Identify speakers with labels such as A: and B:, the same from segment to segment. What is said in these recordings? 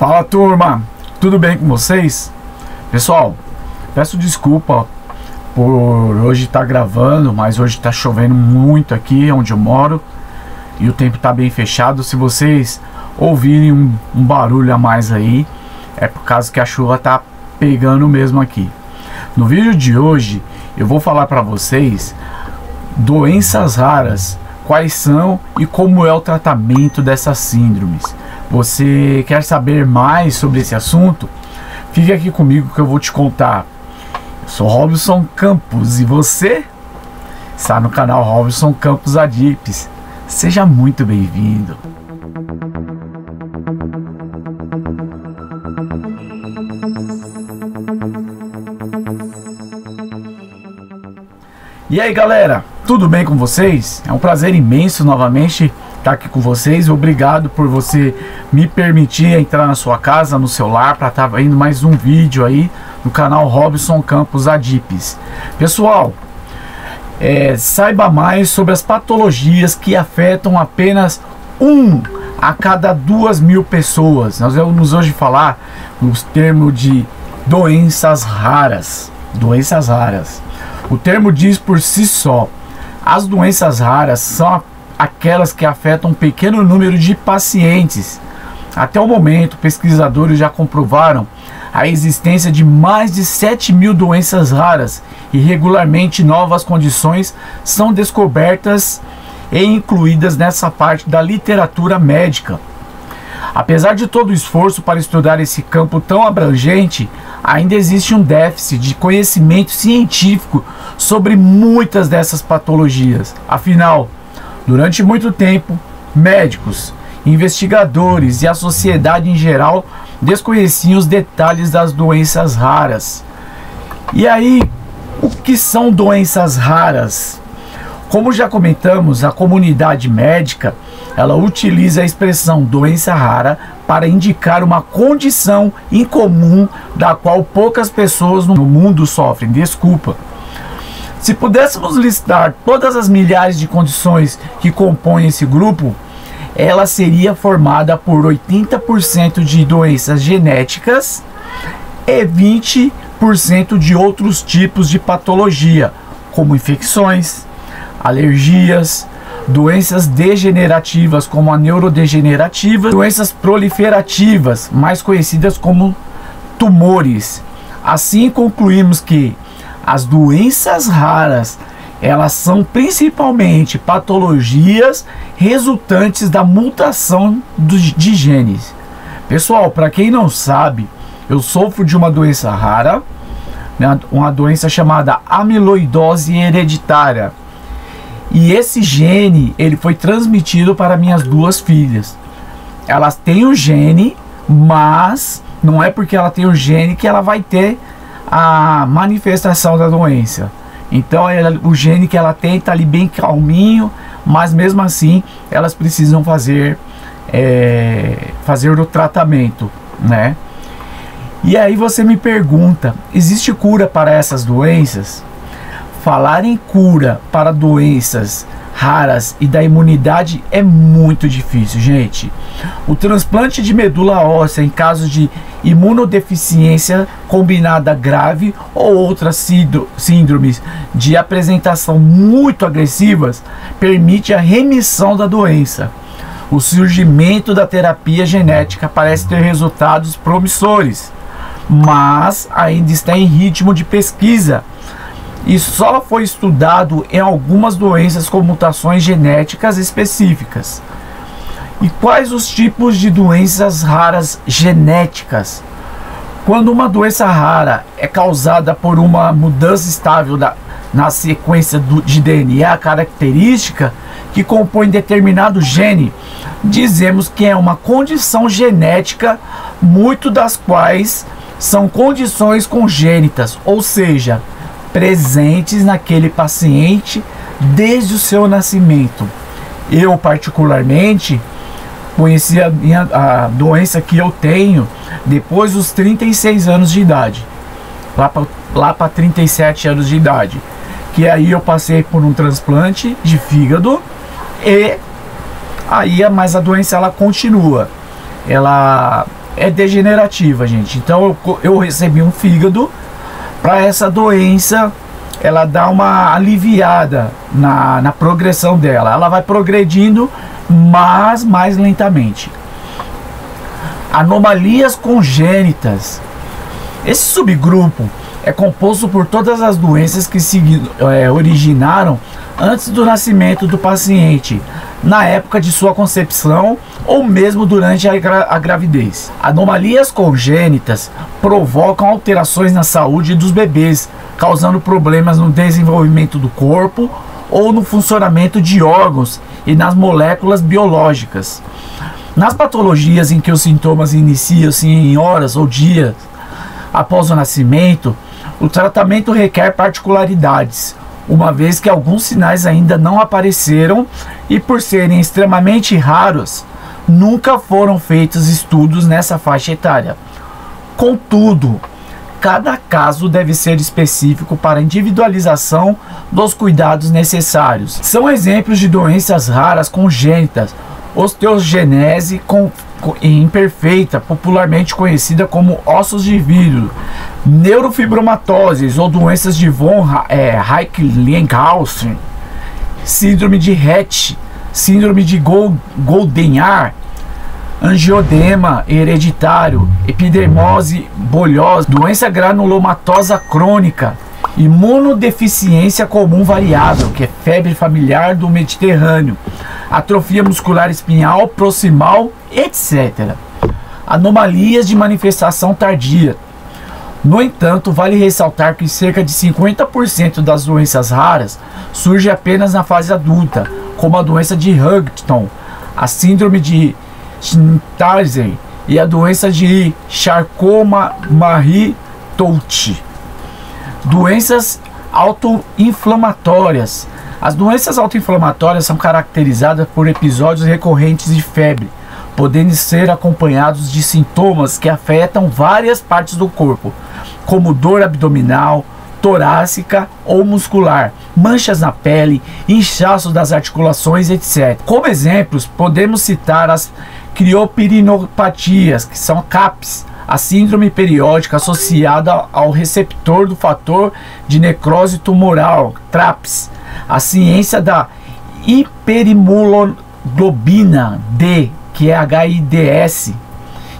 A: Fala, turma, tudo bem com vocês? Pessoal, peço desculpa por hoje estar gravando, mas hoje está chovendo muito aqui onde eu moro e o tempo está bem fechado. Se vocês ouvirem um barulho a mais aí, é por causa que a chuva está pegando mesmo aqui. No vídeo de hoje eu vou falar para vocês doenças raras, quais são e como é o tratamento dessas síndromes. Você quer saber mais sobre esse assunto? Fique aqui comigo que eu vou te contar. Eu sou Robson Campos e você está no canal Robson Campos Adipes. Seja muito bem-vindo. E aí, galera, tudo bem com vocês? É um prazer imenso novamente estar aqui com vocês. Obrigado por você me permitir entrar na sua casa, no seu lar, para estar vendo mais um vídeo aí no canal Robson Campos Adipes. Pessoal, saiba mais sobre as patologias que afetam apenas 1 a cada 2.000 pessoas. Nós vamos hoje falar nos termos de doenças raras. Doenças raras. O termo diz por si só. As doenças raras são aquelas que afetam um pequeno número de pacientes. Até o momento, pesquisadores já comprovaram a existência de mais de 7.000 doenças raras e regularmente novas condições são descobertas e incluídas nessa parte da literatura médica. Apesar de todo o esforço para estudar esse campo tão abrangente, ainda existe um déficit de conhecimento científico sobre muitas dessas patologias. Afinal, durante muito tempo, médicos, investigadores e a sociedade em geral desconheciam os detalhes das doenças raras. E aí, o que são doenças raras? Como já comentamos, a comunidade médica ela utiliza a expressão doença rara para indicar uma condição incomum da qual poucas pessoas no mundo sofrem. Desculpa. Se pudéssemos listar todas as milhares de condições que compõem esse grupo, ela seria formada por 80% de doenças genéticas e 20% de outros tipos de patologia, como infecções, alergias, doenças degenerativas como a neurodegenerativa, doenças proliferativas, mais conhecidas como tumores. Assim concluímos que as doenças raras, elas são principalmente patologias resultantes da mutação de genes. Pessoal, para quem não sabe, eu sofro de uma doença rara, né, uma doença chamada amiloidose hereditária. E esse gene, ele foi transmitido para minhas duas filhas. Elas têm o gene, mas não é porque ela tem o gene que ela vai ter a manifestação da doença. Então o gene que ela tem está ali bem calminho, mas mesmo assim elas precisam fazer o tratamento, né? E aí você me pergunta, existe cura para essas doenças? Falar em cura para doenças raras e da imunidade é muito difícil, gente. O transplante de medula óssea em casos de imunodeficiência combinada grave ou outras síndromes de apresentação muito agressivas permite a remissão da doença. O surgimento da terapia genética parece ter resultados promissores, mas ainda está em ritmo de pesquisa e só foi estudado em algumas doenças com mutações genéticas específicas. E quais os tipos de doenças raras genéticas? Quando uma doença rara é causada por uma mudança estável na sequência de DNA característica que compõe determinado gene, dizemos que é uma condição genética, muito das quais são condições congênitas, ou seja, presentes naquele paciente desde o seu nascimento. Eu particularmente conheci a doença que eu tenho depois dos 36 anos de idade, lá para 37 anos de idade, que aí eu passei por um transplante de fígado e aí mas a doença ela continua, ela é degenerativa, gente. Então eu recebi um fígado para essa doença, ela dá uma aliviada na progressão dela. Ela vai progredindo, mas mais lentamente. Anomalias congênitas. Esse subgrupo é composto por todas as doenças que se originaram antes do nascimento do paciente, na época de sua concepção ou mesmo durante a gravidez. Anomalias congênitas provocam alterações na saúde dos bebês, causando problemas no desenvolvimento do corpo ou no funcionamento de órgãos e nas moléculas biológicas. Nas patologias em que os sintomas iniciam-se em horas ou dias após o nascimento, o tratamento requer particularidades, uma vez que alguns sinais ainda não apareceram e, por serem extremamente raros, nunca foram feitos estudos nessa faixa etária. Contudo, cada caso deve ser específico para a individualização dos cuidados necessários. São exemplos de doenças raras congênitas: osteogenese imperfeita, popularmente conhecida como ossos de vidro, neurofibromatoses ou doenças de von Reichenhausen, síndrome de Rett, síndrome de Goldenhar, angiodema hereditário, epidermose bulhosa, doença granulomatosa crônica, imunodeficiência comum variável, que é febre familiar do Mediterrâneo, atrofia muscular espinhal proximal, etc. Anomalias de manifestação tardia. No entanto, vale ressaltar que cerca de 50% das doenças raras surgem apenas na fase adulta, como a doença de Huntington, a síndrome de Schneider e a doença de Charcot-Marie-Tooth. Doenças autoinflamatórias. As doenças autoinflamatórias são caracterizadas por episódios recorrentes de febre, podendo ser acompanhados de sintomas que afetam várias partes do corpo, como dor abdominal, torácica ou muscular, manchas na pele, inchaço das articulações, etc. Como exemplos, podemos citar as criopirinopatias, que são CAPs, a síndrome periódica associada ao receptor do fator de necrose tumoral, TRAPS, a ciência da hiperimunoglobina D, que é HIV/AIDS,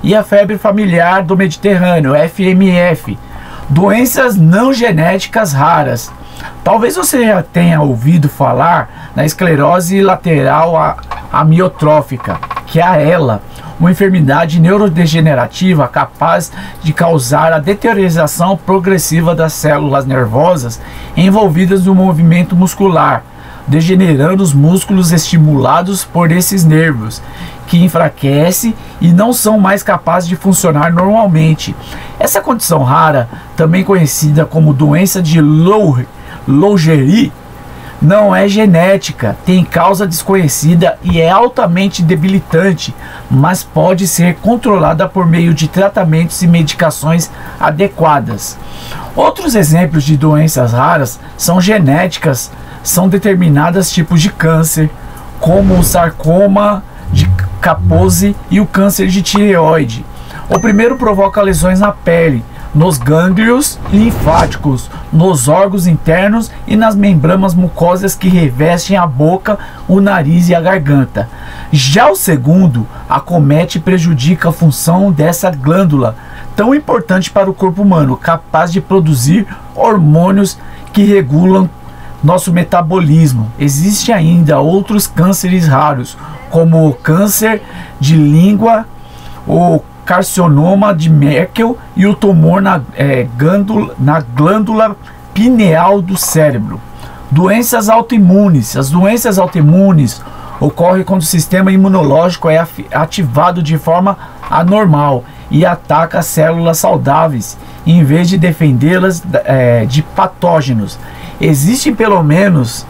A: e a febre familiar do Mediterrâneo, FMF, doenças não genéticas raras. Talvez você já tenha ouvido falar na esclerose lateral amiotrófica, que é a ELA, uma enfermidade neurodegenerativa capaz de causar a deterioração progressiva das células nervosas envolvidas no movimento muscular, degenerando os músculos estimulados por esses nervos, que enfraquece e não são mais capazes de funcionar normalmente. Essa condição rara, também conhecida como doença de Lou-Gerie, não é genética, tem causa desconhecida e é altamente debilitante, mas pode ser controlada por meio de tratamentos e medicações adequadas. Outros exemplos de doenças raras são genéticas, são determinados tipos de câncer, como o sarcoma de Kaposi e o câncer de tireoide. O primeiro provoca lesões na pele, nos gânglios linfáticos, nos órgãos internos e nas membranas mucosas que revestem a boca, o nariz e a garganta. Já o segundo acomete e prejudica a função dessa glândula, tão importante para o corpo humano, capaz de produzir hormônios que regulam nosso metabolismo. Existem ainda outros cânceres raros, como o câncer de língua, o carcinoma de Merkel e o tumor na glândula pineal do cérebro. Doenças autoimunes. As doenças autoimunes ocorrem quando o sistema imunológico é ativado de forma anormal e ataca as células saudáveis, em vez de defendê-las de patógenos. Existem pelo menos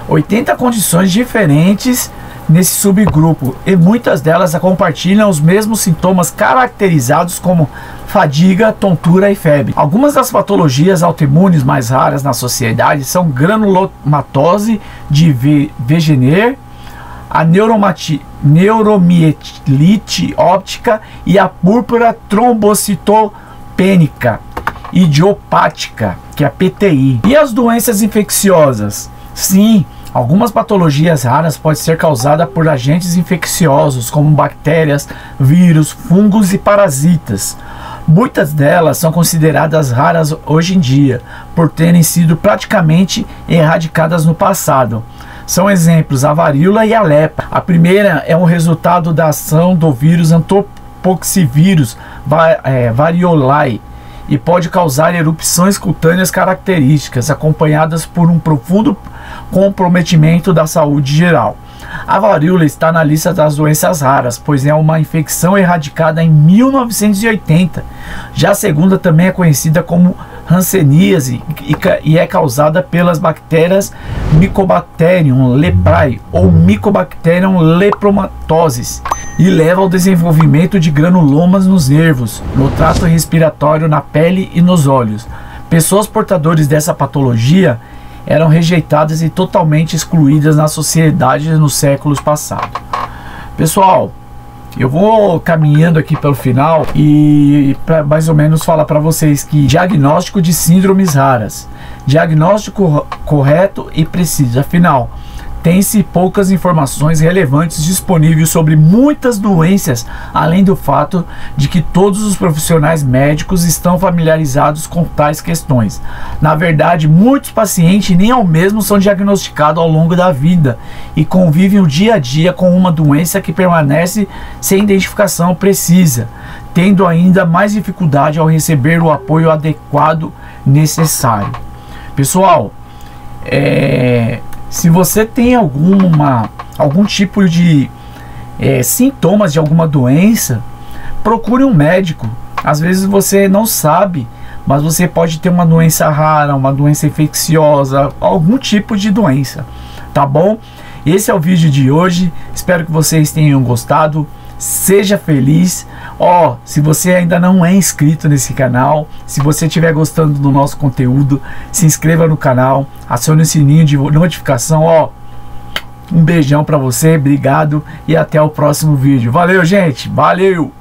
A: 80 condições diferentes nesse subgrupo, e muitas delas compartilham os mesmos sintomas caracterizados como fadiga, tontura e febre. Algumas das patologias autoimunes mais raras na sociedade são granulomatose de Wegener, a neuromielite óptica e a púrpura trombocitopênica idiopática, que é a PTI. E as doenças infecciosas? Sim, algumas patologias raras podem ser causadas por agentes infecciosos, como bactérias, vírus, fungos e parasitas. Muitas delas são consideradas raras hoje em dia, por terem sido praticamente erradicadas no passado. São exemplos a varíola e a lepra. A primeira é um resultado da ação do vírus antropoxivírus variolae e pode causar erupções cutâneas características, acompanhadas por um profundo comprometimento da saúde geral. A varíola está na lista das doenças raras, pois é uma infecção erradicada em 1980. Já a segunda também é conhecida como hanseníase e é causada pelas bactérias Mycobacterium leprae ou Mycobacterium lepromatosis e leva ao desenvolvimento de granulomas nos nervos, no trato respiratório, na pele e nos olhos. Pessoas portadoras dessa patologia eram rejeitadas e totalmente excluídas na sociedade nos séculos passados. Pessoal, eu vou caminhando aqui pelo final e para mais ou menos falar para vocês que diagnóstico de síndromes raras, diagnóstico correto e preciso. Afinal, tem-se poucas informações relevantes disponíveis sobre muitas doenças, além do fato de que todos os profissionais médicos estão familiarizados com tais questões. Na verdade, muitos pacientes nem ao mesmo são diagnosticados ao longo da vida e convivem o dia a dia com uma doença que permanece sem identificação precisa, tendo ainda mais dificuldade ao receber o apoio adequado necessário. Pessoal, se você tem algum tipo de sintomas de alguma doença, procure um médico. Às vezes você não sabe, mas você pode ter uma doença rara, uma doença infecciosa, algum tipo de doença, tá bom? Esse é o vídeo de hoje, espero que vocês tenham gostado. Seja feliz. Se você ainda não é inscrito nesse canal, se você estiver gostando do nosso conteúdo, se inscreva no canal, acione o sininho de notificação. Um beijão pra você, obrigado e até o próximo vídeo. Valeu, gente, valeu!